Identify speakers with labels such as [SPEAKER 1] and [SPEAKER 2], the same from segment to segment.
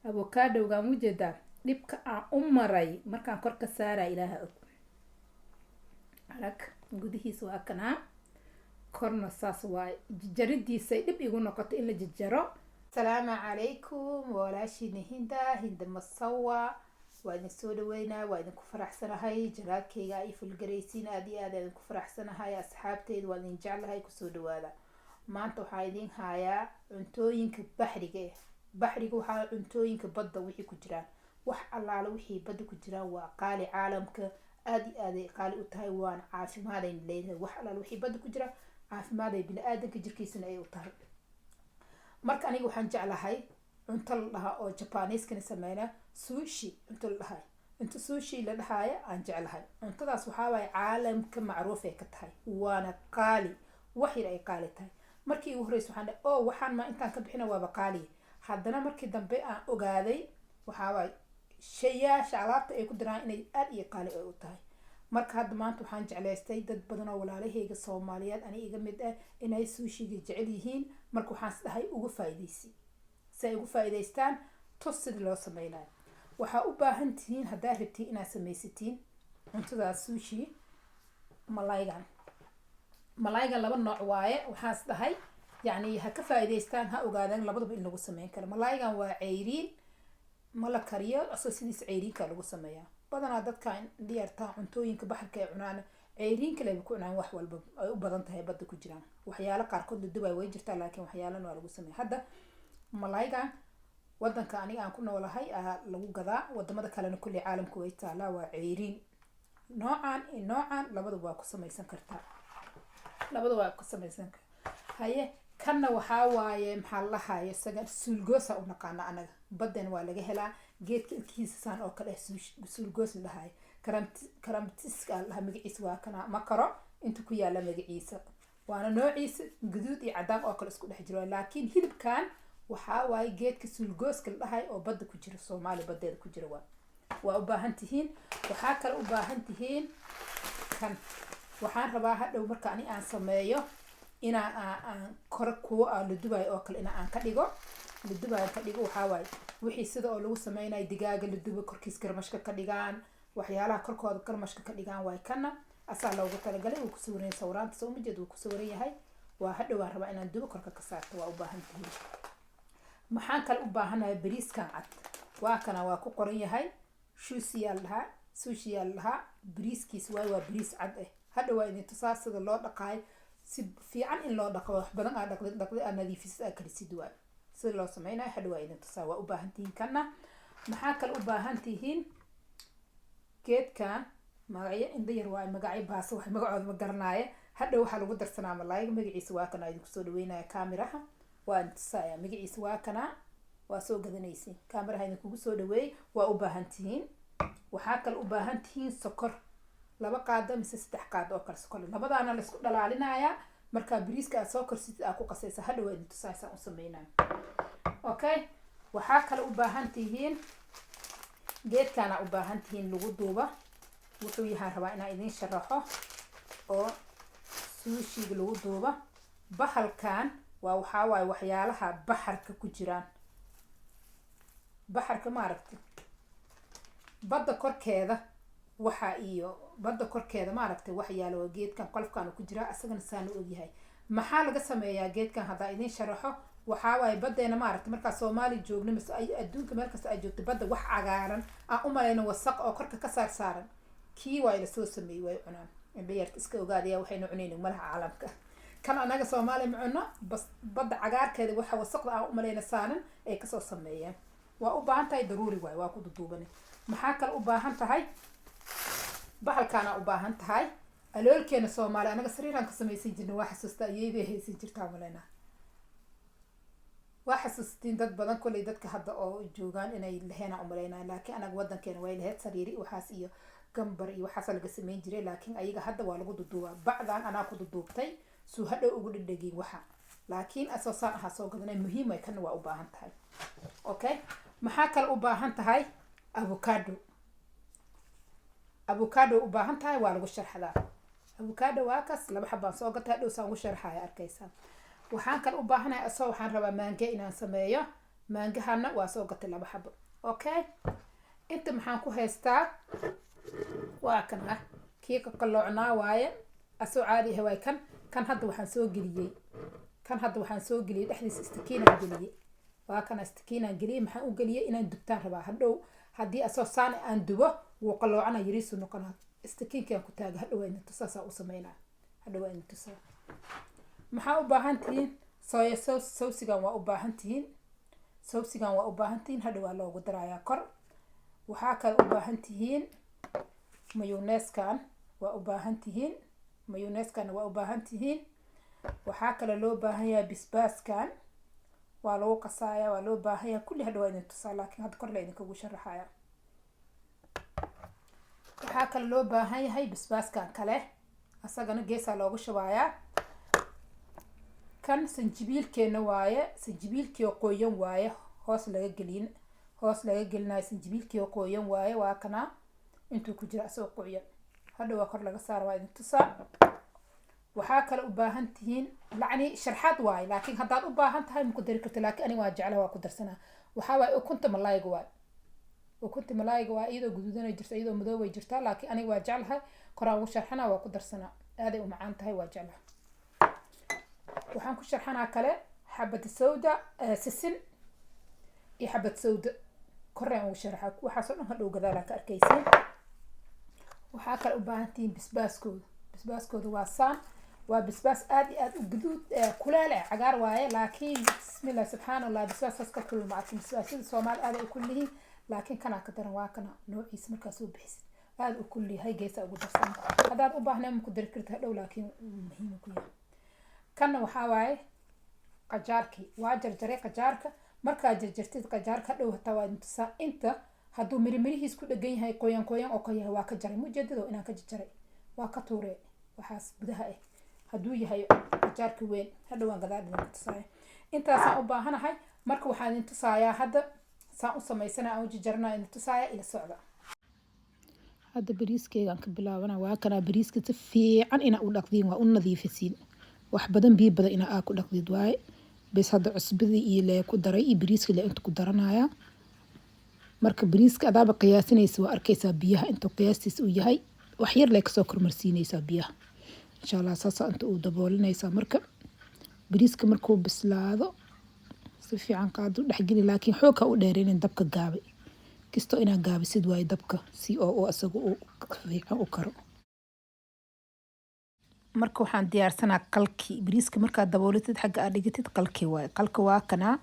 [SPEAKER 1] avocado-ga mujeedaa dhibka aan u maray markaan kor ka saaraa ilaaha og arag gudihiisa waa kanaa korna saas waaye jaridiisay dhib igu noqoto in la jajaro. asalaamu calaykum walaashiina hinda masawa waa idin soo dhaweynaa waa idinku faraxsanahay janaalkayga ay fulgaraysiin aad iyo aad idinku faraxsanahay asxaabteyda waa idin jeclahay kusoo dhawaada. maanta waxaa idin hayaa cuntooyinka baxriga waxaa cuntooyinka badda wixii ku jiraan wax allaala wixii badda ku jiraan waa qaali caalamka aad iyo aad ay qaali u tahay waana caafimaadayn leedahay wax allaala wixii badda ku jira caafimaaday bini-aadanka jirkiisana ay u tahay. marka aniga waxaan jeclahay cunto la dhahaa oo jabaaniiskana sameynaa sushi cunto la dhahay cunto sushi la dhahaayo aan jeclahay. cuntadaas waxaa waaye caalamka macruuf ay ka tahay waana qaali wax yar ay qaali tahay. markii ugu horeysa waxaan dhahay waxaan ma intaan ka bixina waaba qaali. haddana markii dambe aan ogaaday waxaa waaye shayaasha alaabta ay ku diraan inay aad iyo qaali ay u tahay. marka hadda maanta waxaan jeclaystay dad badan oo walaalahayga Soomaaliyeed ani iga mid ah inay sushiga jecel yihiin. marka waxaan isdahay ugu faa'iideysi si ay ugu faa'iideystaan tos sida loo sameynayo. waxaa u baahan tihiin haddaa rabtiin inaad samaysatiin cuntadaas sushi malaygan laba nooc waaye. waxaan isdahay yacni ha ka faa'iideystaan ha ogaadaan labadaba in lagu sameyn karo. malaygan waa ceyriin ma la kariyo asoo sidiis ceyriinka lagu sameeyaa. badanaa dadka dhiyartaa cuntooyinka baxarka ay cunaan ceyriinka leh ku cunaan wax walba ay u badan tahay badda ku jiraan. waxyaalo qaarkood la dubay way jirtaa laakiin waxyaalana waa lagu sameeyaa. hadda malaygan wadanka aniga aan ku noolahay lagu gadaa wadamada kalena kulli caalamka way taalaa waa ceyriin noocan labadaba waa ku samaysan kartaa haye kanna waxaa waaye maxaa la dhahaye isaga suulgoosa u naqaana anaga badana waa laga helaa geedka ilkiisa saan oo kale suulgoos la dhahaye karamtiska la dhahaa magaciisa waa kana ma karo inta ku yaala magaciisa waana noociisa guduud iyo cadaan oo kale isku dhex jiro. laakiin hilibkan waxaa waaye geedka suulgooska la dhahay oo badda ku jira Soomaali badeeda ku jira waa u baahan tihiin. waxaa kale u baahan tihiin kan waxaan rabaa hadhow marka ani aan sameeyo aan kor kuwa la dubayo oo kale aan ka dhigo waxaa waaye wixii sida oo lagu sameynayo digaaga la dubo korkiis garmashka ka dhigaan waxyaalaha korkooda garmashka ka dhigaan waay kana asaa loogu talagalay uu ku sawiran sawiraanta soo ma jeed uu ku sawiran yahay. waa hadhow aan rabaa inaan dubo korka ka saarto waa u baahan tihiin. maxaan kale u baahanahay bariiskan cad waa kana waa ku qoran yahay sushi yaal lahaa bariiskiis waa bariis cad hadhow waa idin tusaa sida loo dhaqaayo si fiican in loo dhaqo wax badan aad dhaqday aad nadiifisid aad kalisid waa sida loo sameynayo hadhow waa idin tusaa. waa u baahan tihiin kana maxaa kale u baahan tihiin geedkan magacyo indha yar waa magacyo baas wax magacooda ma garanaayo. hadhow waxaa lagu darsanaa malayga magaciisa waa kana idinku soo dhaweynaya kaamiraha waa intusaya magaciisa waa kana waa soo gadanaysiin kaamiraha idinkugu soo dhaweey waa u baahan tihiin. waxaa kale u baahan tihiin sokor 2 qaado mise 3 qaado oo kale sokor labadaana la isku dhalaalinayaa. marka bariiska aad soo korsid aad ku qasaysa hadhow waa idin tusaysaa u sameynaa. okay waxaa kale u baahan tihiin geedkana u baahan tihiin lagu duuba wuxuu yahay rabaa inaan idin sharaxo oo sushiga lagu duuba. bahalkan waa waxaa waaye waxyaalaha baxarka ku jiraan baxarka ma aragti badda korkeeda ma aragtay waxyaalo geedkan qolfkan ku jira asagana saan u ogyahay. maxaa laga sameeyaa geedkan hadda idin sharaxo waxaa waaye badeena ma aragtay marka Soomaali joogno mise adduunka meel kasta ay joogto badda wax cagaaran aan u malayno wasaq oo korka ka saaran kii waa la soo sameeyay way cunaan indhayarta iska ogaadaya waxaynu cunayno malaha caalamka kan anaga Soomaali ma cuno bas badda cagaarkeeda waxa wasaqda aan u malayna saaran ay ka soo sameeyeen. waa u baahan tahay daruuri waay waa ku duduuban. maxaa kale u baahan tahay bahalkaana u baahan tahay aloolkeena Soomaali anaga sariiraan ka samaysan jirnay waa xasuusta ayeeyday haysan jirtaa malayna waa xasuustiin dad badan kulay dadka hadda oo joogaan inay laheena u malaynaa laakiin anaga wadankeena way laheed sariiri waxaas iyo gambar iyo waxaas laga sameyn jiray laakiin ayaga hadda waa lagu duduubaa. bacdan anaa ku duduubtay suu hadhow ugu dhadhagin waxa laakiin asoosaan ahaa soo gadanay muhiim ay kana waa u baahan tahay. okay maxaa kale u baahan tahay avocado u baahan tahay waa lagu sharxadaa. avocado waa kaas 2 xabaan soo gatay hadhow saan ugu sharxaya arkaysaa. waxaan kale u baahanahay asoo waxaan rabaa maange inaan sameeyo maangahana waa soo gatay 2 xabo. Okay, inta maxaan ku haystaa waa kan kii ka qalloocnaa waaye asoo caadi ah. waay kan hadda waxaan soo geliyay dhexdiisa istakiinaan geliyay. waa kan istakiinaan geliyay. maxaan u geliyay inaan dubtaan rabaa hadhow haddii asoo saan aan dubo wuu qalloocana yariisu noqonaa. istakiinkaan ku taaga hadhow ayna tusaasaa u sameynaa. hadhow ayna tusaa. maxaa u baahan tihiin soya sauce. saucigan waa u baahan tihiin. hadhow waa loogu darayaa kor. waxaa kale u baahan tihiin mayonnaise-kan waa u baahan tihiin. waxaa kale loo baahan yahay basbaaskan waa lagu qasaaya. waa loo baahan yahay kulli hadhow ayna tusaa laakiin hadda kor la idinkugu sharaxaya. waxaa kale loo baahan yahay basbaaskan kale asagana geesaa loogu shubayaa. kan sanjibiilkeena waaye. sanjibiilkii qoyan waaye hoos laga gelinayo. sanjibiilkii qoyan waaye waa kana intuu ku jira asoo qoyan. hadhow waa kor laga saara waa idin tusaa. waxaa kale u baahan tihiin lacni sharxaad waaye laakiin haddaad u baahan tahay ma ku dari karto laakiin aniga waa jeclaha waa ku darsanaa. waxaa waaye ukunta malaayga waaye. iyadoo guduudanay jirta iyadoo madoobay jirtaa laakiin aniga waa jeclahay. koraan ugu sharxanaa waa ku darsanaa. aaday u macaan tahay waa jeclaha. waxaan ku sharxanaa kale xabad sawda sisin iyo xabad sawda koraan ugu sharxaa. waxaasoo dhan hadhow gadaalaa ka arkaysiin. waxaa kale u baahan tihiin basbaaskooda waa saan. waa basbaas aad iyo aad u guduud kuleel cagaar waaye laakiin bismillah subxaanallah basbaaskaas ka kulul ma arkin. basbaasyada Soomaali aad ay u kullihiin laakiin kana ka daran waa kana noociisa markaa soo bixisid aad u kulliyahay geesa ugu darsan. haddaad u baahnaa ma ku dari karto hadhow laakiin muhiim ku yahay. kana waxaa waaye qajaarkii. waa jarjaray qajaarka. markaa jarjartid qajaarka hadhow hataa waa intusaa. inta hadduu mirimirihiis ku dhagan yahay qoyan oo ka yahay waa ka jaray. mujeedado inaan ka jarjaray waa ka tuuree waxaas gudaha hadduu yahay qajaarka weyn hadhow waan gadaal idin tusaaya. intaasaan u baahanahay. marka waxaan idin tusayaa hadda saan u samaysana aan u jarjarnaa idin tusaaya ila socda. hadda bariiskeygaan ka bilaabana. waa kana bariiska si fiican inaa u dhaqdiin waa u nadiifisiin. wax badan biyo badan inaa aa ku dhaqdid waaye. bes hadda cusbadii iyo lee ku daray iyo bariiska lee inta ku daranaya. marka bariiska adaaba qiyaasinaysa waa arkaysaa biyaha inta qiyaastiisa uu yahay. wax yar lee kasoo kormarsiinaysaa biyaha insha Allah. saasa inta uu daboolinaysaa. marka bariiska markuu bislaado si fiican qaado dhexgeli laakiin xoog ha u dheereynin dabka gaabay. kisto inaa gaabisid waaye dabka si oo asaga uu fiican u karo. marka waxaan diyaarsanaa qalki. bariiska markaa daboolitid xagga aad dhigatid qalki waaye. qalka waa kana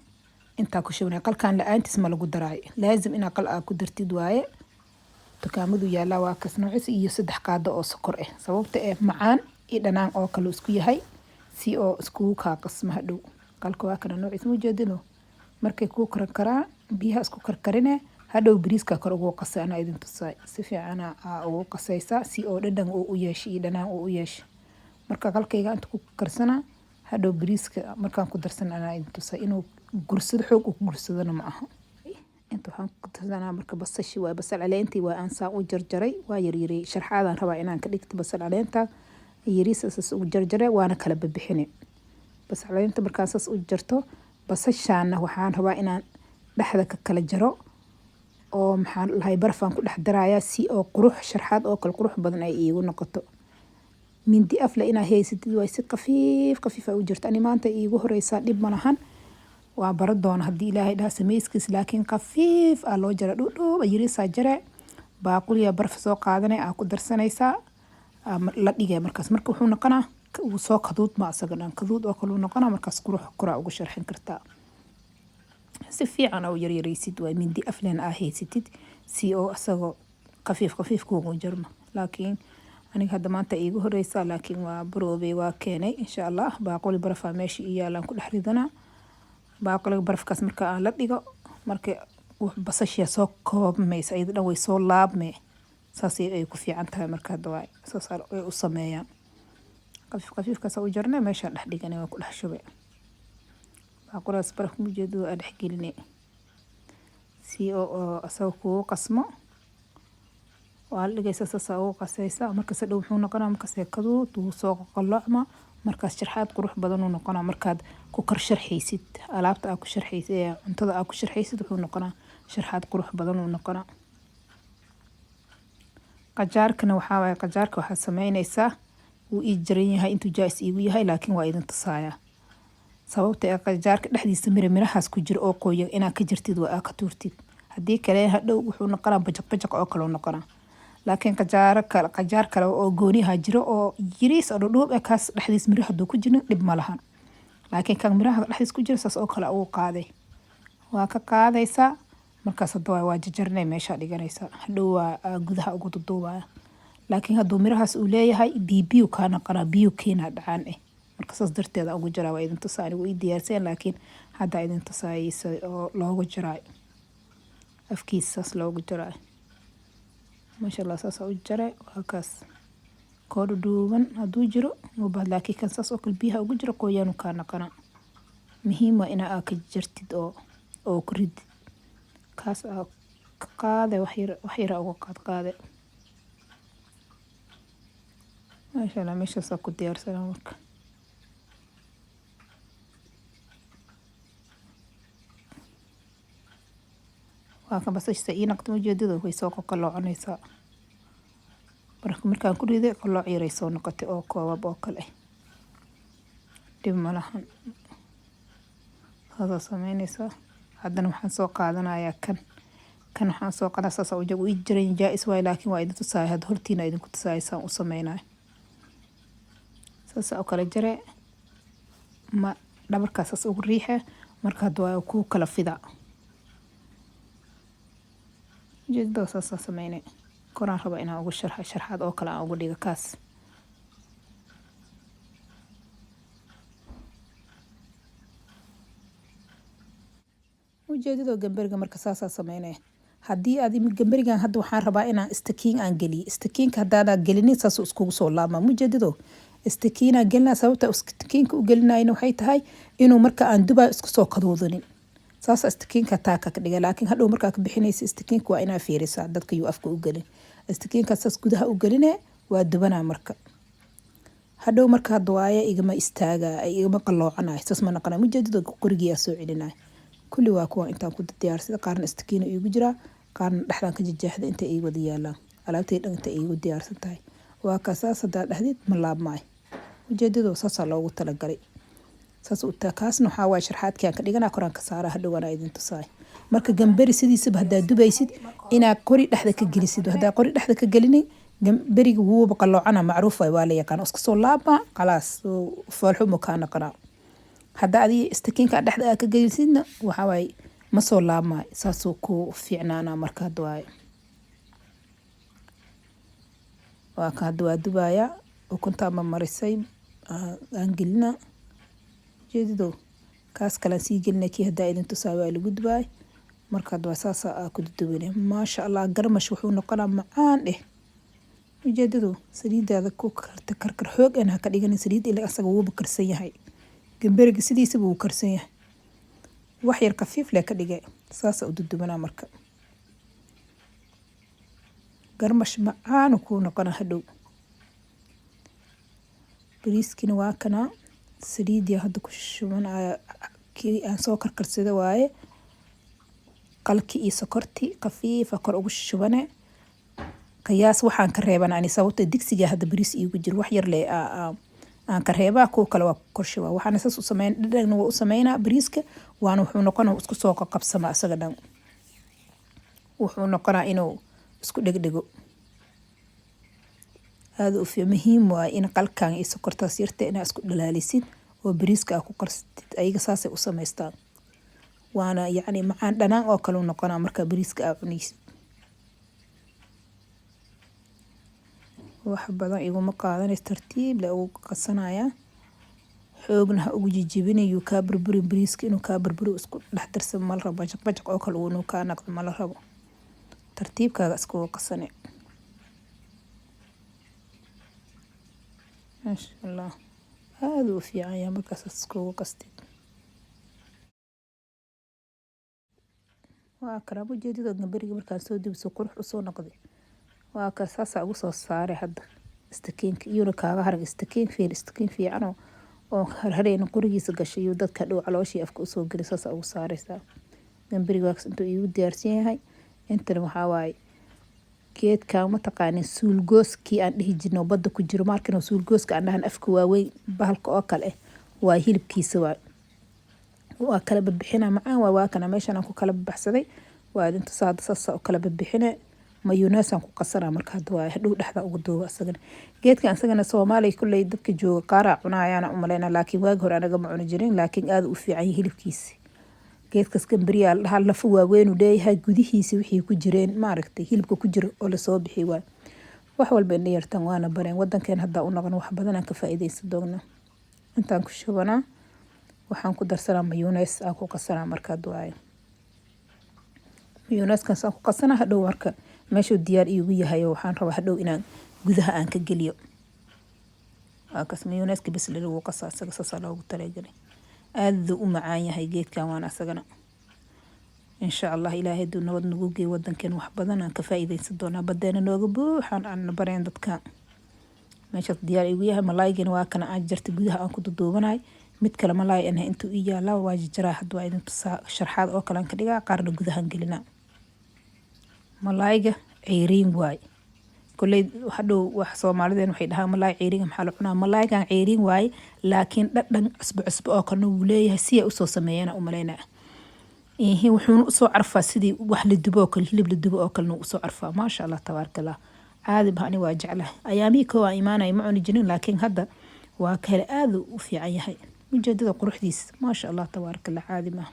[SPEAKER 1] intaa ku shubnaa. qalkaan la-aantiis ma lagu daraayo. laazim inaa qal aa ku dartid waaye. dukaamadu yaallaa waa kas noociisa iyo 3 qaado oo sokor sababta macaan iyo dhanaan oo kale isku yahay si oo iskugu kaa qasma hadhow. qalka waa kana noociisa mujeedino markay ku karkaraan biyaha isku karkarine hadhow bariiska kor ugu qasay. ana idin tusaay si fiican ugu qasaysaa si oo dhadhan uu u yeesho iyo dhanaan uu u yeesho. marka qalkayga inta ku karsana hadhow bariiska markaan ku darsan ana idin tusaay inuu gursado xoog u gursadana ma aha. inta waxaan ku darsanaa marka basashi waa basal caleentii waa aan saa u jarjaray waa yaryarey. sharxaadaan rabaa inaan ka dhigto basal caleenta yariisa saas u jarjaray waana kala bixine. basal caleenta markaan saas u jarto basashaana waxaan rabaa inaan dhexda ka kala jaro oo maxaan lahay barfaan ku dhex darayaa si oo qurux sharxaad oo kale qurux badan ay iigu noqoto. mindi afle inaa haysatid way si qafiif u jirta. ani maanta iigu horeysaa dhib ma lahan. waa baro doona haddii ilaahay dhaha samayskiis laakiin qafiif aa loo jara dhudhuuba yariisaa jare. baaquliya barf soo qaadanay aa ku darsanaysaa la dhigay markaas. marka wuxuu noqonaa uu soo kaduud ma asaga dhan kaduud oo kale uu noqonaa. markaas qurux koraa ugu sharxin kartaa. si fiican oo yaryaraysid waa mindi afleen aa haysatid si oo asagoo qafiif kuugu jarmo. laakiin aniga hadda maanta iigu horeysaa laakiin waa baroobey waa keenay insha Allah. baaquli barafaa meesha iyo yaalaan ku dhex ridanaa. baaquliga barafkaas marka aan la dhigo marka basashiya soo koobmaysa ayada dhan way soo laabmee. saas ay ku fiican tahay marka hadda waa saas ay u sameeyaan. qafiifkaas u jarnay meesha dhex dhiganay waa ku dhex shubay. baaquligaas baraf mu jeedo aa dhex gelinay si oo asaga kugu qasmo. waa la dhigaysa saas ugu qasaysa. markaas dhow wuxuu noqonaa markaas kaduud uu soo qalloocma markaas sharxaad qurux badan uu noqonaa markaad ku kar sharxaysid alaabta aad ku sharxaysid ee cuntada aad ku sharxaysid wuxuu noqonaa sharxaad qurux badan uu noqonaa. qajaarkana waxaa waaye qajaarka waxaad sameynaysaa wuu ii jaran yahay intuu jaais iigu yahay laakiin waa idin tusaaya sababta ee qajaarka dhexdiisa mirahaas ku jira oo qoyan inaad ka jirtid waa ka tuurtid haddii kale hadhow wuxuu noqonaa bajaq oo kale noqonaa. laakiin qajaar kale oo gooniha jiro oo yiriis oo dhudhuub ee kaas dhexdiis miraha haduu ku jirin dhib ma lahan laakiin kan miraha dhexdiis ku jira saas oo kale uu qaaday waa ka qaadaysaa markaas hadda waa jajarnay meesha dhiganaysaa hadhow waa gudaha ugu duduubaya laakiin hadduu mirahaas uu leeyahay biyo ka noqonaa biyo keena dhacaan marka saas darteeda ugu jiraa waa idin tusaa anigu ii diyaarsan laakiin hadda idin tusaayaysa oo loogu jiraa afkiisaas loogu jiraa masha Allah saas u jaray waa kaas koodu dhuuban haduu jiro mubad laakiin kan saas oo kale biyaha ugu jiro qoyaan ka noqona muhiim waa inaa ka jirtid oo ku rid kaas ka qaade wax yar uga qaade masha Allah meeshaas ku diyaarsan marka waa ka basasha ii naqdo ujeedada way soo qaloocanaysaa markaan ku riday qalooc yar ay soo noqotay oo koobab oo kale dib ma lahan hada sameynaysaa haddana waxaan soo qaadanayaa kan waxaan soo qaadaa saas oo uu jiran jaais waay laakiin waa idin tusaaya had hortiina idinku tusaaysan u sameynaa saas oo kale jare ma dhabarkaas saas ugu riixa marka hadda waa ku kala fida jiddo saas sameynay koraan raba inaan ugu sharxaad oo kale aan ugu dhigo kaas ujeedada gambariga marka saas sameynay haddii aad gambarigan hadda waxaan rabaa inaan istakiin aan geliyo istakiinka haddaad gelinin saas iskugu soo laabma ujeedado istakiina gelina sababta istakiinka u gelinayna waxay tahay inuu marka aan dubaa isku soo kadoodanin saas istakiinka taaka ka dhiga laakiin hadhow markaa ka bixinaysa istakiinka waa inaa fiirisaa dadka yu afka u gelin istakiinka saas gudaha u geline waa dubanaa marka hadhow marka hadda waaye igama istaaga igama qaloocanay saas ma naqana ujeedada qorigiyaa soo celinay kulli waa kuwa intaan ku diyaarsada qaarna istakiina iigu jira qaarna dhexdaan ka jajaaxda inta ay wada yaalaan alaabtay dhan inta iigu diyaarsan tahay waa ka saas hadaa dhexdeed ma laabmaay ujeedada saas loogu talagalay saas u taakaasna waxa waa sharxaadkii ka dhigana koraan ka saara hadhowana idin tusaay marka gambari sidiisaba hadaa dubaysid ina qori dhexda ka gelisid hadaa qori dhexda ka gelinin gambariga wuu baqaloocana macruuf waa la yaqaan iska soo laabma khalaas foolxumo ka naqana hadaa adii istakiinka dhexda ka gelisidna waxa way ma soo laabma saas ku fiicnaana marka hadwaay waa ka hadwaa dubaya ukunta ma marisay aan gelina jeedido kaas kala sii gelina kii hadaa idin tusaay waa lagu dubay marka waa saas ku dubinay maasha Allah garmash wuxuu noqonaa macaan ujeedido saliidada ku karkar xoog aan ka dhigan saliid ila asaga wuu karsan yahay gambariga sidiisa buu karsan yahay wax yar khafiif leh ka dhigay saas u dubinaa marka garmash macaan ku noqonaa hadhow bariiskina waa kana saliidii hadda ku shubanaya kii aan soo karkarsada waaye qalki iyo sokorti khafiif kor ugu shubane qiyaas waxaan ka reebanaa ani sababta digsiga hadda bariis iigu jir wax yar leh aan ka reebaa ku kale waa korshiba waxaan saas u sameyn dhadhan waa u sameynaa bariiska waan wuxuu noqonaa isku soo qabsama asaga dhan wuxuu noqonaa inuu isku dhegdhego هذا في مهم وإن قال كان يسكرت سيرته أنا أسكت دلاليسين وبريسك أكو قرست أي قصاص وسميستان وأنا يعني معان دنا أكلوا نقنا مركب بريسك أبنيس وحب هذا يقول مقاعدة الترتيب لو قصنايا حوجنا أوجي جبيني يكابر بريسك إنه كابر برو أسكت لحد رسم مرة بجق أكلوا إنه كان أكل مرة ترتيب كذا أسكت قصني ما شاء الله هذا في عيا مركز اسكو قصدي وأكرم جديد الجمبري مركز سودي بسكر حصو نقدي وكساسة وصو صاري حد استكين يورك هذا استكين في عنو oo harhareyna qorigiisa gashay iyo dadka dhow calooshii afka usoo geli saas ugu saaraysaa. gambarigaas intuu igu diyaarsan yahay. intana waxaa waaye geedka mataqaanaa suulgooskii aan dhihi jirno badda ku jiro markana suulgooska aan dhahan afka waaweyn bahalka oo kale waa hilibkiisa waa kala bixina macaan waa kana meeshan aan ku kala baxsaday waa inta saas oo kala bixina mayonnaise aan ku qasana marka hadda waa hadhow dhaxda ugu dooba asagana. geedkan asagana Soomaaliya kulay dadka jooga qaara cunaayaan u maleena laakiin waag hore anaga ma cuni jirin laakiin aad u fiican yahay hilibkiisa. geedkas gambariga hal lafu waaweyn u leeyahay gudihiisa wixii ku jireen maaragtay hilibka ku jiro oo la soo bixi waa wax walba in yartan waana bareen wadankeen hadda u noqon wax badan aan ka faa'iideysan doona. intaan ku shubana waxaan ku darsanaa mayonnaise aan ku qasana marka duwaay. mayonnaise kan saan ku qasana hadhow marka meesha diyaar iigu yahay waxaan rabaa hadhow inaan gudaha aan ka geliyo. mayonnaise ka bas lagu qasaa asaga saas loogu talagalay. aad u macaan yahay geedkan waan asagana. insha Allah ilaahay duu nabad nagu geey wadankeen wax badan aan ka faa'iideysan doona badeena nooga buuxan aan bareen dadka. meesha diyaar iigu yahay malaaygan waa kana aan jartay gudaha aan ku duduubanahay mid kale malaay aan intuu ii yaala waa jaraa hadda waa idin sharxaad oo kale aan ka dhigaa qaarna gudahan gelina. malaayga ceeriin waay kulay hadhow wax Soomaalideen waxay dhahaan malaay ceeriin maxaa la cunaa malaaygan ceeriin waay laakiin dhadhan cusbo oo kana uu leeyahay si ay u soo sameeyana u maleena wuxuu u soo carfaa sidii wax la dubo oo kale hilib la dubo oo kale u soo carfaa maasha Allah tabaarakallah. caadi baan waa jeclahay ayaamii koo aan iimaanay ma cuni jirin laakiin hadda waa kale aad u fiican yahay mujeedada quruxdiisa maasha Allah tabaarakallah caadi ma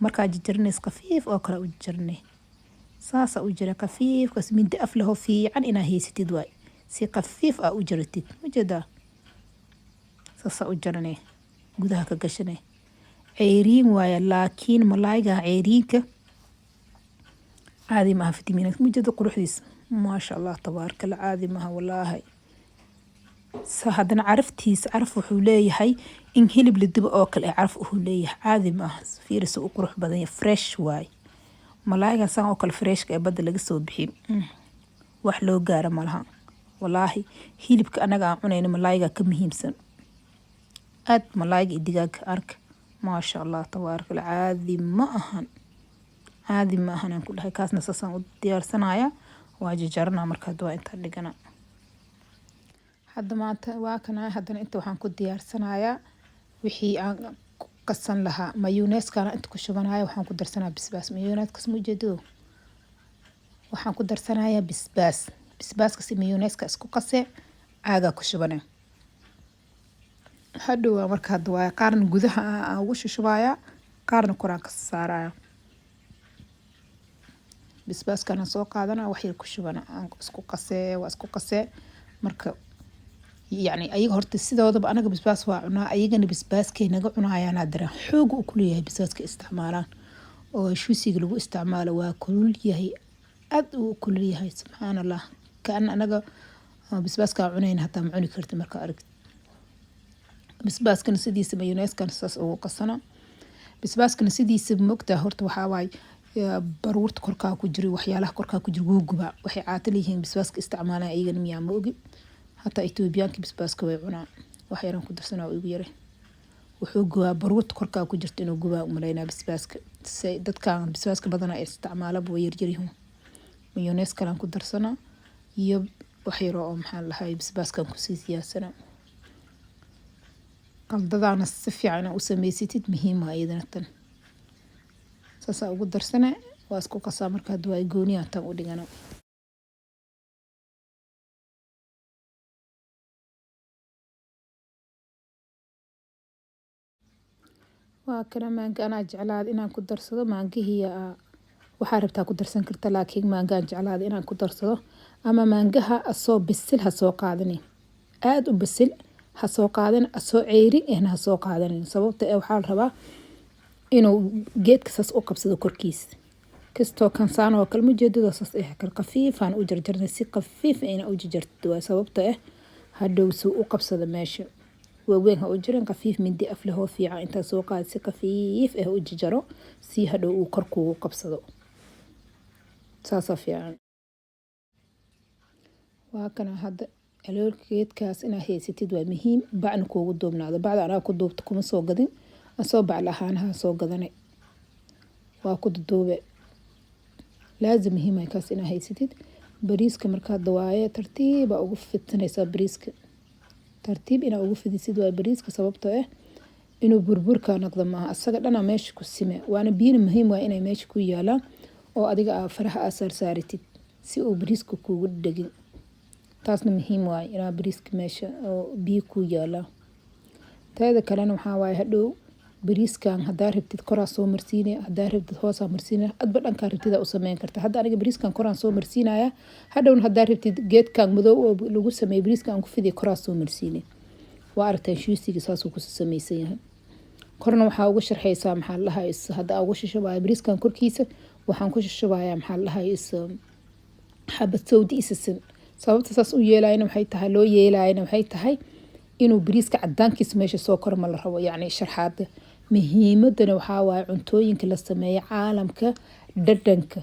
[SPEAKER 1] marka jirnees qafiif oo kale u jirnay saasa u jira qafiif kas mid af lahu fiican ina heysatid waay si qafiif u jiratid mujeeda saasa u jirnay gudaha ka gashanay ceeriin waay laakiin malaayga ceeriinka caadi ma fitamiinad mujeeda quruxdiisa maasha Allah tabaarakallah caadi ma wallaahi. hadana caraftiisa caraf wuxuu leeyahay in hilib la dubo oo kale caraf uu leeyahay caadi ma fiirso u qurux badan yahay fresh waay. malaayga san oo kale fresh ka badda laga soo bixin wax loo gaaro malaha wallaahi hilibka anaga aan cunayno malaayga ka muhiimsan aad malaayga digaag ark maasha Allah tabaarakallah caadi ma ahan aan ku dhahay kaasna saasan u diyaarsanaya waa jajarna marka waa inta dhigana. hadda maanta waa kana hadana inta waxaan ku diyaarsanayaa wixii aan qasan lahaa mayonnaise kana inta ku shubanayo waxaan ku darsanaa basbaas mayonnaise kas mujeedo waxaan ku darsanayaa basbaas kasi mayonnaise ka isku qase aaga ku shubana hadhow marka hadda waa qaarna gudaha aan ugu shubaya qaarna koraan ka saaraya. basbaas kana soo qaadana wax yar ku shubana aan isku qase marka يعني ayaga horta sidoodaba anaga basbaas waa cunaa ayagana basbaaskay naga cunaayaan hadana xoog uu ku leeyahay basbaaska isticmaalaan oo shuusiga lagu isticmaalo waa kulul yahay aad uu kulul yahay subhanallah kaan anaga basbaaska cunayna hatta ma cuni kartid marka aragtid basbaaskana sidiisa mayonnaise kan saas ugu qasana basbaaskana sidiisa moogta horta waxa waay baruurta korka ku jiro waxyaalaha korka ku jiro guuguba waxay caatal yihiin basbaaska isticmaalaan ayagana miyaa ma ogi hatta Ethiopiaanka basbaaska way cunaan wax yaran ku darsanaa ugu yare wuxuu gubaa baruurta korka ku jirto inuu gubaa umaleynaa basbaaska say dadka basbaaska badan ay isticmaalaan way yaryihiin mayonnaise kala ku darsanaa iyo wax yar oo maxaa lahaay basbaaska ku sii siyaasana qaldadaana si fiican u sameysatid muhiim ah iyadana tan saasa ugu darsana waa isku qasaa marka waa gooniya tan u dhigana. waa kana maanga ana jeclaad inaan ku darsado maangihiya waxa rabtaa ku darsan kartaa laakiin maanga jeclaad inaan ku darsado ama maangaha asoo bisil ha soo qaadani aad u bisil ha soo qaadan asoo ceerin ha soo qaadanin sababta waxa la rabaa inuu geedka saas u qabsado korkiisa kasto kan saan oo kale mujeedada saas kal qafiifan u jarjarnay si qafiif ayna u jarjarto waa sababta hadhow soo u qabsado meesha waaweyn ha u jiran qafiif mindi af leh oo fiican inta soo qaad si qafiif u jajaro si hadhow uu korku u qabsado saasa fiican. waa kana hadda caloolka geedkaas inaa haysatid waa muhiim. bacna kuugu duubnaado. bacda anaa ku duubta kuma soo gadin, asoo bacal ahaanaha soo gadanay waa ku duduube. laazim muhiim ay kaas inaa haysatid. bariiska markaa dawaaye tartiiba ugu fidsanaysaa bariiska. tartiib inaa ugu fidisid waa bariiska, sababtoo ah inuu burburka noqdo maaha, asaga dhanaa meesha ku sime. waana biyana muhiim waa inay meesha ku yaalaan oo adiga faraha aa saarsaaritid si uu bariiska kuugu dhegin. taasna muhiim waaye inaa bariiska meesha oo biyo ku yaalaan. taada kalena waxaa waaye hadhow bariiskan hadaa rabtid koraa soo marsiine, hadaa rabtid hoosaa marsiine, adba dhankaa rabtida u sameyn karta. hadda aniga bariiskan koraan soo marsiinaya, hadhowna hadaa rabtid geedkan madow oo lagu sameeyey bariiskan ku fidiya koraa soo marsiine. waa aragtaan shuusiga saasuu ku samaysan yahay. korna waxaa ugu sharxaysaa maxaa la dhahay hadda ugu shashubaya bariiskan korkiisa waxaan ku shashubaya maxaa la dhahay xabad sawdi isasan. sababta saas u yeelayna waxay tahay loo yeelayna waxay tahay inuu bariiska cadaankiisa meesha soo koro ma la rabo. yacni sharxaada muhiimadana waxaa waaye cuntooyinka la sameeyo caalamka dhadhanka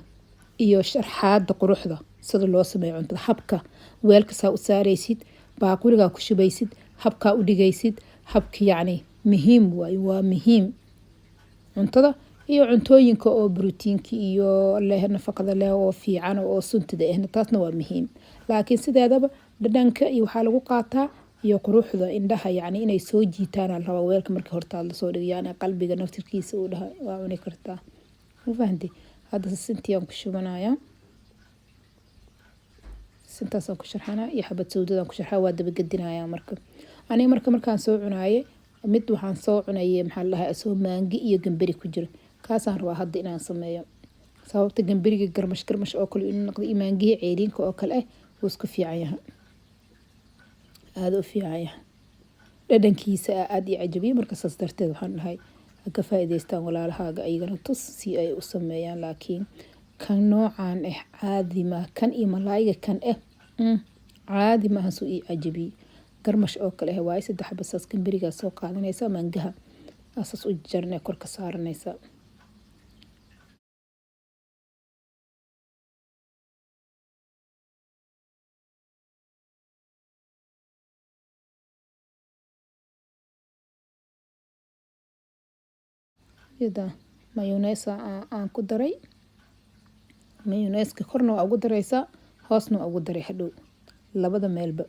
[SPEAKER 1] iyo sharxaada quruxda sida loo sameeyo cuntada. habka weelka saa u saaraysid, baaquligaa ku shubaysid, habkaa u dhigaysid, habka yacni muhiim waaye. waa muhiim cuntada iyo cuntooyinka oo borotiinka iyo leh nafaqada leh oo fiican oo suntida ahna taasna waa muhiim. laakiin sideedaba dhadhanka iyo waxaa lagu qaataa iyo quruxda indhaha, yacni inay soo jiitaan la rabaa weelka markii hortaad la soo dhigo. yacni qalbiga naftirkiisa uu dhahay waa cuni kartaa. ma fahanti? hadda sintiyan ku shubanaya, sintaasaan ku sharxana iyo xabad sawdadaan ku sharxaa. waa dabagedinaya marka aniga markaan soo cunaaye mid waxaan soo cunayay maxaa la dhahay asoo maangi iyo gambari ku jira. kaasaan rabaa hadda inaan sameeyo, sababta gambariga garmash oo kale inuu noqdo iyo maangihi ceeriinka oo kale ah wuu isku fiican yahay, aada u fiican yahay. dhadhankiisa aada ii cajabiye. marka saas darteed waxaan dhahay ha ka faa'iidaystaan walaalahaaga ayagana tus si ay u sameeyaan. laakiin kan noocan ah caadi ma kan iyo malaayiga kan caadi maaha suu ii cajabiye. garmash oo kale waaye 3 xabo saas gambarigaa soo qaadanaysa, maangaha asaas u jarnay korka saaranaysa. iyada mayonnaise aan ku daray. mayonnaise korna waa ugu daraysaa, hoosna waa ugu daray hadhow labada meelba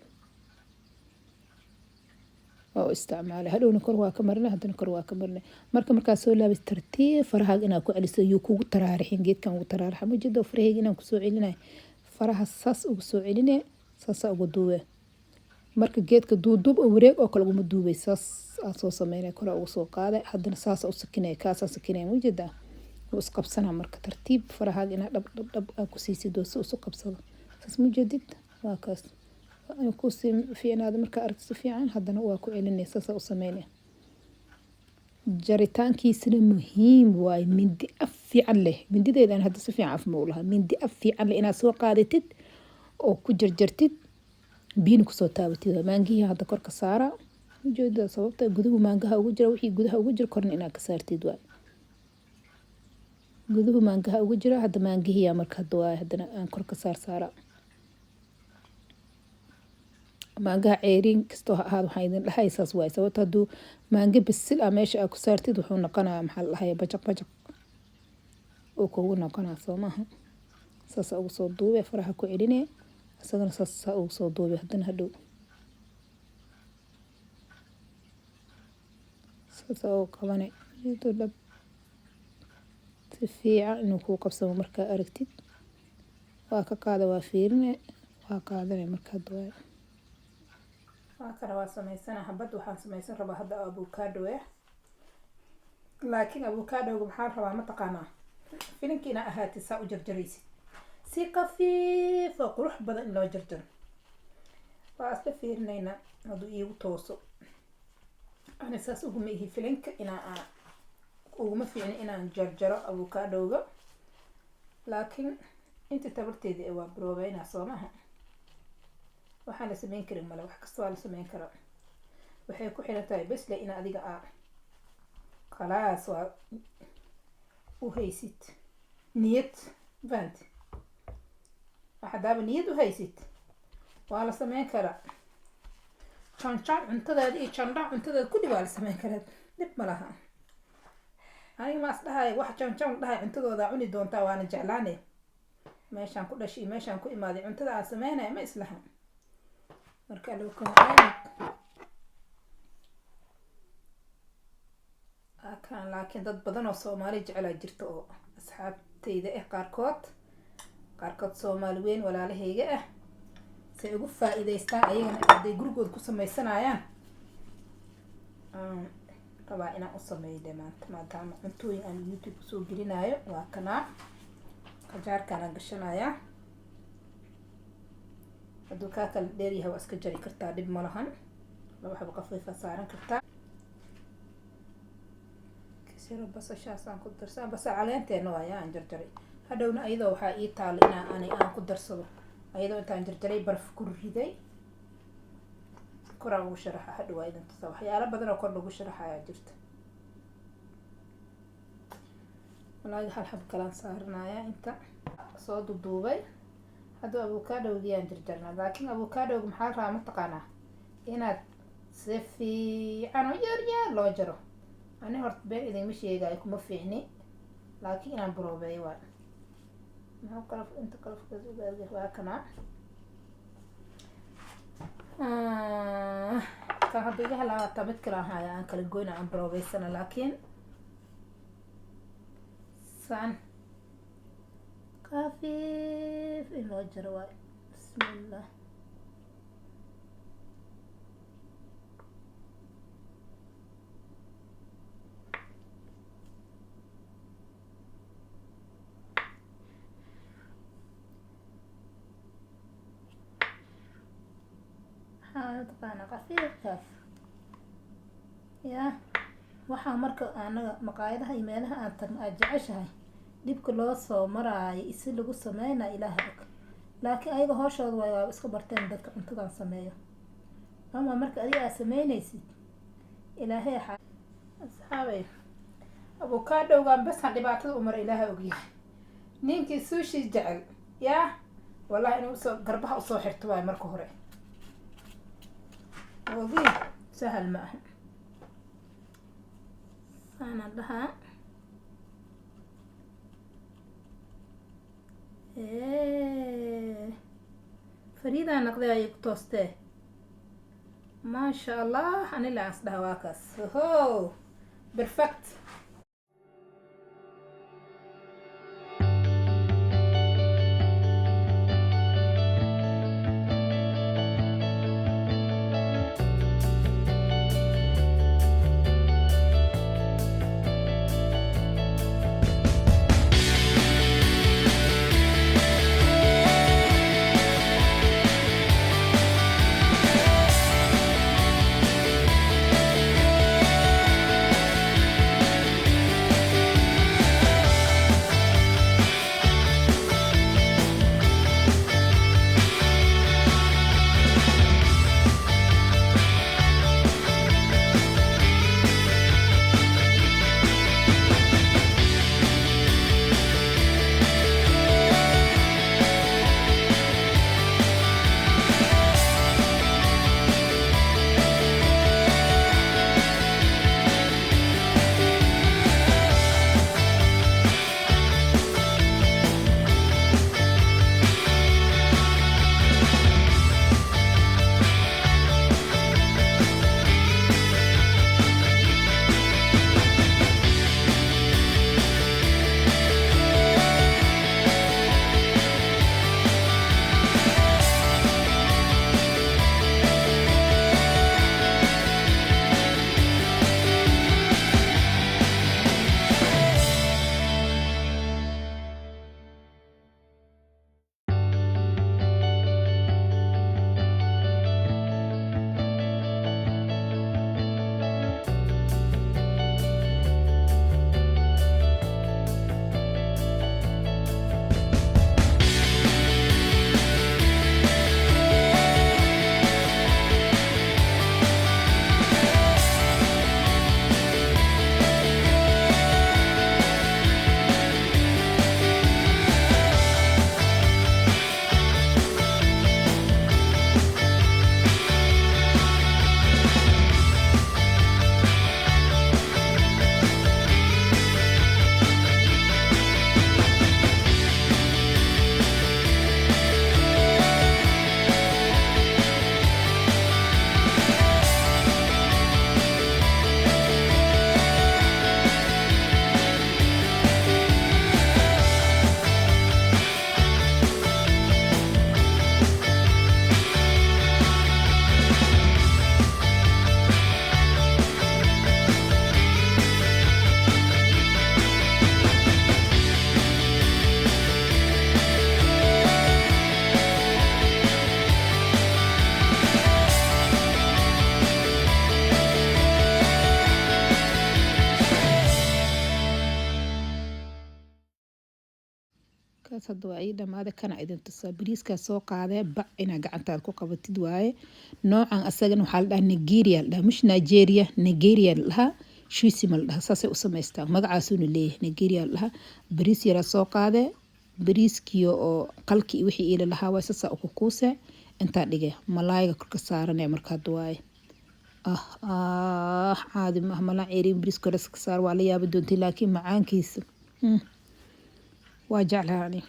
[SPEAKER 1] oo isticmaalay. hadhowna kor waa ka marnay, haddana kor waa ka marnay. markaa soo laabis tartiib farahaaga inaad ku celiso yuu kugu taraarixin. geedkan ugu taraarixa ma jido farahayga inaan kusoo celinay. faraha saas ugu soo celinay, saasaa ugu duube. marka geedka duuduub oo wareeg oo kale uguma duubay. saas aad soo sameynay koraa ugu soo qaaday, haddana saasa u sakinay. kaasaa sakinay ma jida wuu isqabsanaa. marka tartiib farahaaga inaad dhab aad ku siisid oo si isu qabsado. saas ma jedid waa kaas ku fiicnaada. markaa aragti si fiican haddana waa ku celinay. saasaa u sameynay. jaritaankiisana muhiim waaye. mindi af fiican leh. mindideedan hadda si fiican af ma u laha. mindi af fiican leh inaad soo qaadatid oo ku jarjartid biyina kusoo taabatid. maangihi hadda korka saara ujeeda, sababta guduhu maangaha ugu jira. wixii gudaha ugu jira korna inaad ka saartid waay. guduhu maangaha ugu jira, hadda maangihiya marka hadda waay haddana aan korka saara. maangaha ceeriin kastoo ha ahaad waxaan idin dhahay saas waay. sababta hadduu maanga bisil ah meesha aad ku saartid wuxuu noqonaa maxaa la dhahay bajaq oo kugu noqonaa soo maaha. saasaa ugu soo duube faraha ku celinee, isagana saasaa ugu soo duube. haddana hadhow saasaa ugu qabanay dhab si fiican inuu kuu qabsamo. markaa aragtid waa ka qaada, waa fiirine, waa qaadanay. markaa duwaay waa kale waa samaysana. habad waxaan samaysan rabaa hadda avocado laakiin avocado-ga maxaa rabaa ma taqaanaa filinka inaa ahaatid saa u jarjaraysid si khafiif oo qurux badan in loo jarjaro. waa isla fiirinayna hadduu iigu tooso. ani saas uguma ihi filinka inaa uguma fiicni inaan jarjaro avocado-ga, laakiin inta tabarteedii waa baroobeynaa soo maha. waxaan la sameyn karin male, wax kasta waa la sameyn karaa. waxay ku xiran tahay besle in adiga khalaas waa u haysid niyad. fahanti? hadaaba niyad u haysid waa la sameyn karaa. janjan cuntadeeda iyo jandhac cuntadeeda kulli waa la sameyn karaa, dhib ma laha. aniga maas dhahay wax janjan dhahay cuntadooda cuni doontaa, waana jeclaane. meeshaan ku dhashay meeshaan ku imaaday cuntada aan sameynaya ma islaha. marka loo kan laakiin dad badan oo Soomaali jecel jirta oo asxaabteyda qaarkood Soomaali weyn walaalahayga ah say ugu faa'iideystaan ayagana haday gurigooda ku sameysanayaan. rabaa inaan u sameeyo maadaama cuntooyin aan YouTube kusoo gelinayo. waa kanaa qajaarkaan aan gashanayaa. hadduu kaa kala dheeryahay waa iska jari kartaa, dhib ma lahan. laba xabo qafiifa saaran kartaa. kasiro basashaasaan ku darsaa, basal caleenteena waayaa aan jarjaray. hadhowna ayadoo waxaa ii taala aan ku darsado ayadoo intaan jarjaray baraf ku riday. koraan ugu sharaxa hadhow waa idin tusaa waxyaalo badan oo kor lagu sharaxayaa jirta. walaahi hal xab kalaan saaranayaa inta soo duduubay. hadduu avocado-giyaan jarjarnaa, laakiin avocado-ga maxaa la rabaa mataqaanaa inaad si fiican oo yar loo jaro. ani horta been idinma sheegaayo kuma fiicni, laakiin inaan baroobeeyo waay. maxuu kala inta kala waa kanaa kan hadduu iga halaabataa mid kale aan haya aan kala goyna aan baroobeysana, laakiin saan khafiif in loo jaro waay. bismillah. taqaana qafiifkaas yaa waxaa marka anaga maqaayadaha iyo meelaha aan tagno aad jeceshahay dhibka loo soo maraayo isi lagu sameynaa ilaaha og. laakiin ayaga hooshooda waay waa iska barteen dadka cuntadan sameeyo. ama marka adiga aad sameynaysid ilaahay asxaabay avocado-gaan basaan dhibaatada u mara ilaaha ogyahay. ninkii sushi jecel yaa wallahi inuu garbaha usoo xirto waay marka hore. ogi sahal ma aha. saana dhahaa fariidaa naqday ayay ku toostee. maasha allah ani laas dhaha waa kaas. oho perfect. kaas hadda waa ii dhamaada kana idin tusaa bariiska soo qaadee bac inaa gacantaada ku qabatid waaye noocan asagana waxaa la dhahaa Nigeria la dhahaa mush Nigeria Nigeria la dhahaa shiisima la dhahaa saasay u samaystaan magacaasuuna leeyahay Nigeria la dhahaa bariis yara soo qaadee bariiskiyo oo qalki wixii ila lahaa waa sasa ku kuuse inta dhige malaayga korka saaranay markaa duwaay caadi ma mala ceerin bariiska raska saar waa la yaab doontii laakiin macaankiisa waa jeclaani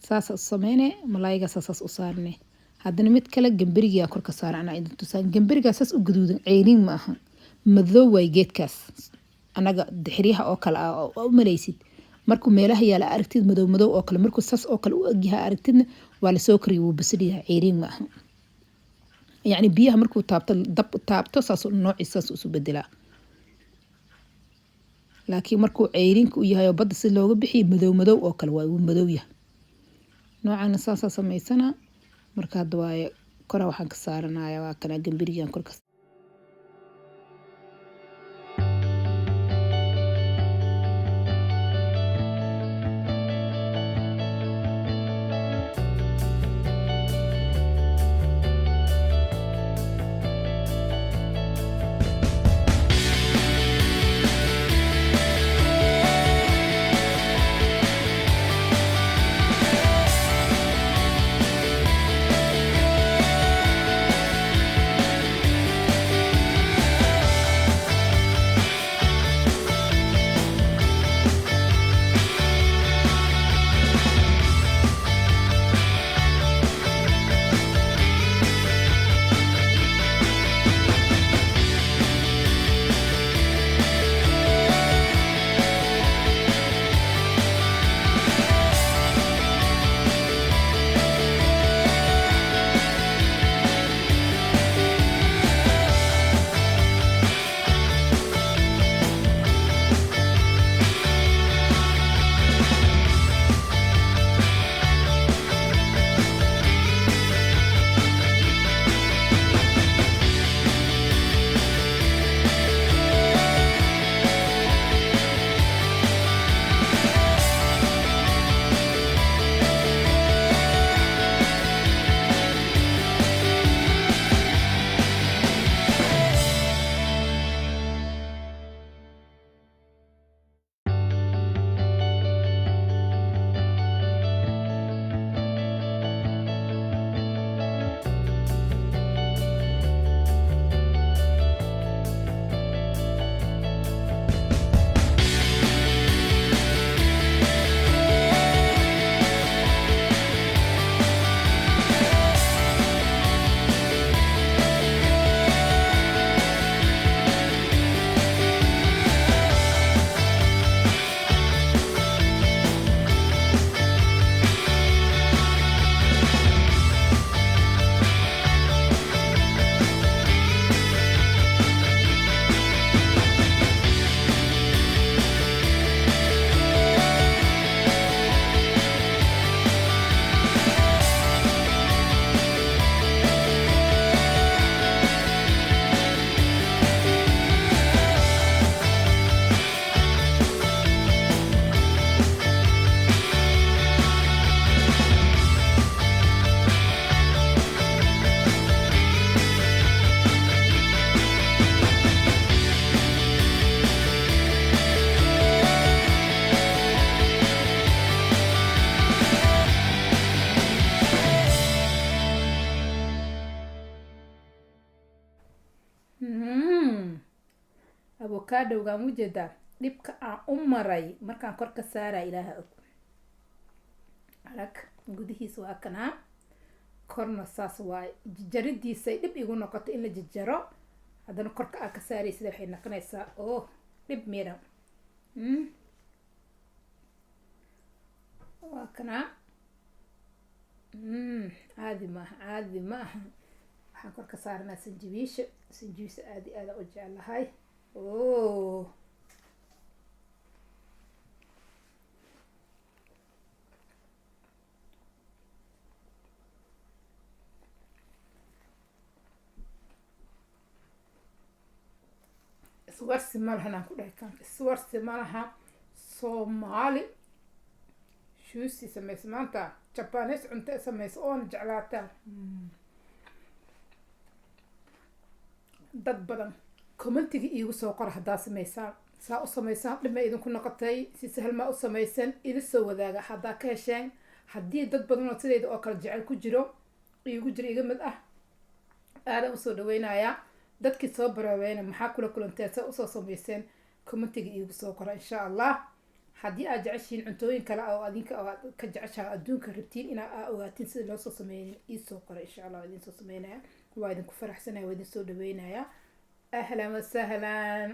[SPEAKER 1] saas sameeyne malaayga saas u saarnay haddana mid kale gambariga korka saarana idin tusaan gambariga saas u gaduudan ceerin ma aha madow way geedkaas anaga dixriyaha oo kale u malaysid markuu meelaha yaala aragtid madow oo kale markuu saas oo kale u agyaha aragtidna waa la soo kariyo wuu basaliyaa ceerin ma aha يعني بيها مركو تابتو ساسو نوعي ساسو سو بدلا لكن مركو عيرينك وياها بد سي لوغا بخي مدو او كل واي مدويه نوعا ساسا سميسنا marka dawaaye kora waxaan ka saaranayaa waa kana gambirigan korka avocado ga mujeda dibka aan u maray markaan kor ka saaray ilaaha og arag gudihiisa waa kana korna saas waay jaridiisa dib igu noqoto in la jajaro hadana korka aan ka saaray sida waxay noqonaysaa dib meeran waa kana caadi ma waxaan kor ka saarnaa sanjabiisha aad u jeclahay iswarsi malahan aan ku dhahay kan iswarsi malaha Soomaali juicy samaysa maanta Japanese cunto samaysa oon jeclaata dad badan commentiga iigu soo qor haddaa samaysaa saa u samaysaa dhima idinku noqotay si sahal ma u samaysan ila soo wadaaga haddaa ka hesheen haddii dad badan oo sidayda oo kale jecel ku jiro iga mid ah aadan usoo dhaweynayaa dadkii soo baraaweena maxaa kula kulanteen saa usoo samayseen commentiga iigu soo qora insha allah haddii aad jeceshiin cuntooyin kale oo adinka ka jeceshaha adduunka rabtiin inaa ogaatiin sida loo soo sameeyin iisoo qora insha allah idin soo sameynaya waa idinku faraxsanaya waa idin soo dhaweynaya ahlan wasahlan